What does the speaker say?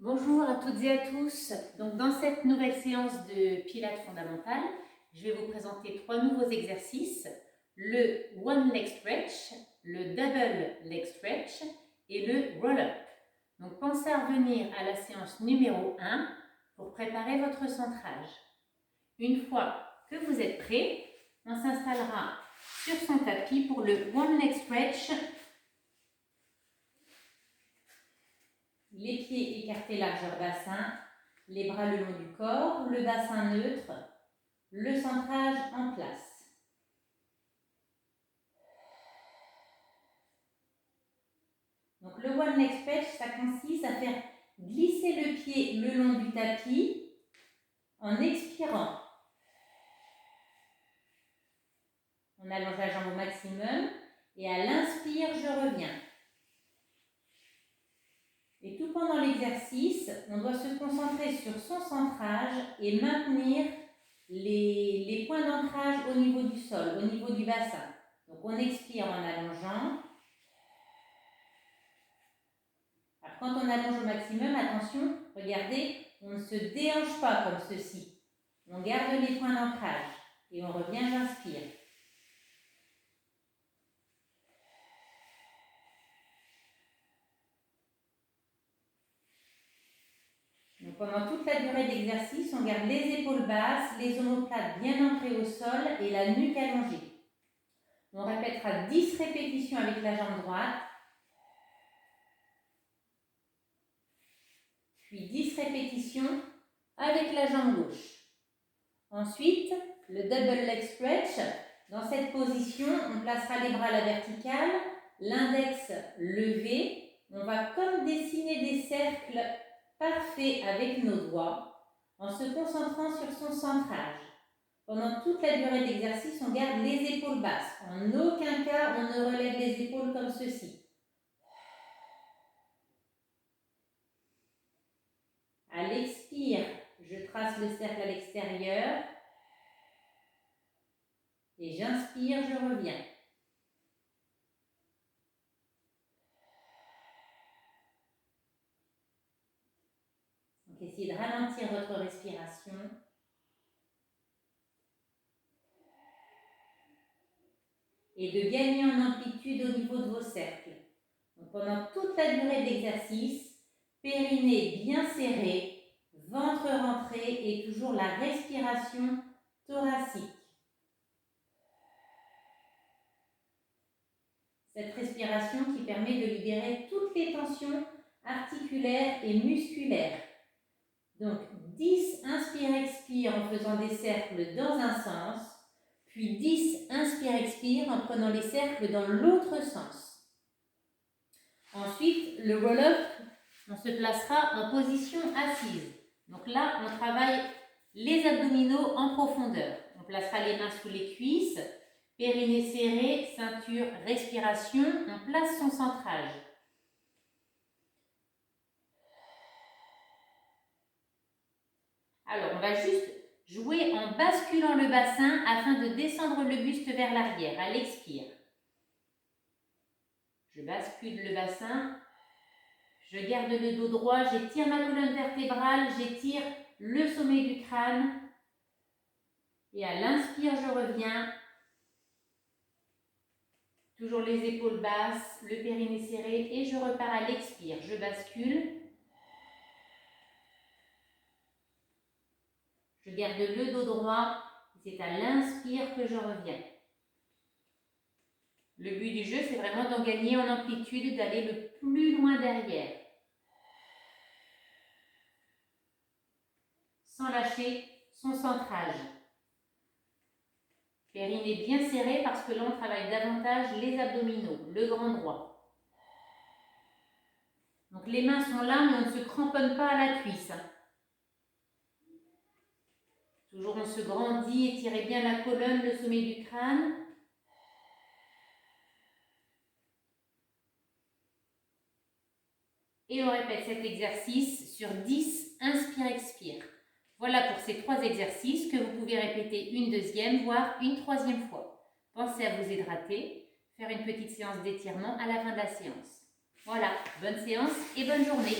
Bonjour à toutes et à tous. Donc dans cette nouvelle séance de Pilates fondamentale, je vais vous présenter 3 nouveaux exercices. Le One Leg Stretch, le Double Leg Stretch et le Roll-Up. Donc pensez à revenir à la séance numéro 1 pour préparer votre centrage. Une fois que vous êtes prêt, on s'installera sur son tapis pour le One Leg Stretch. Les pieds écartés largeur bassin, les bras le long du corps, le bassin neutre, le centrage en place. Donc le One Leg Stretch, ça consiste à faire glisser le pied le long du tapis en expirant. On allonge la jambe au maximum et à l'inspire, je reviens. Et tout pendant l'exercice, on doit se concentrer sur son centrage et maintenir les points d'ancrage au niveau du sol, au niveau du bassin. Donc on expire en allongeant. Alors quand on allonge au maximum, attention, regardez, on ne se déhanche pas comme ceci. On garde les points d'ancrage et on revient, j'inspire. Donc pendant toute la durée d'exercice, on garde les épaules basses, les omoplates bien ancrées au sol et la nuque allongée. On répétera 10 répétitions avec la jambe droite, puis 10 répétitions avec la jambe gauche. Ensuite, le Double Leg Stretch. Dans cette position, on placera les bras à la verticale, l'index levé. On va comme dessiner des cercles parfaits avec nos doigts en se concentrant sur son centrage. Pendant toute la durée d'exercice, on garde les épaules basses. En aucun cas, on ne relève les épaules comme ceci. À l'expire, je trace le cercle à l'extérieur. Et j'inspire, je reviens. Donc essayez de ralentir votre respiration. Et de gagner en amplitude au niveau de vos cercles. Donc pendant toute la durée de l'exercice, périnée bien serré, ventre rentré et toujours la respiration thoracique. Cette respiration qui permet de libérer toutes les tensions articulaires et musculaires. Donc 10 inspire-expire en faisant des cercles dans un sens, puis 10 inspire-expire en prenant les cercles dans l'autre sens. Ensuite, le roll-up, on se placera en position assise. Donc là, on travaille les abdominaux en profondeur. On placera les mains sous les cuisses, périnée serré, ceinture, respiration, on place son centrage. Alors, on va juste jouer en basculant le bassin afin de descendre le buste vers l'arrière, à l'expire. Je bascule le bassin, je garde le dos droit, j'étire ma colonne vertébrale, j'étire le sommet du crâne. Et à l'inspire, je reviens. Toujours les épaules basses, le périnée serré et je repars à l'expire. Je bascule. Je garde le dos droit. C'est à l'inspire que je reviens. Le but du jeu, c'est vraiment d'en gagner en amplitude, d'aller le plus loin derrière. Sans lâcher son centrage. Périnée bien serré parce que là, on travaille davantage les abdominaux, le grand droit. Donc les mains sont là, mais on ne se cramponne pas à la cuisse. Toujours on se grandit, étirez bien la colonne, le sommet du crâne. Et on répète cet exercice sur 10, inspire-expire. Voilà pour ces 3 exercices que vous pouvez répéter une deuxième, voire une troisième fois. Pensez à vous hydrater, faire une petite séance d'étirement à la fin de la séance. Voilà, bonne séance et bonne journée.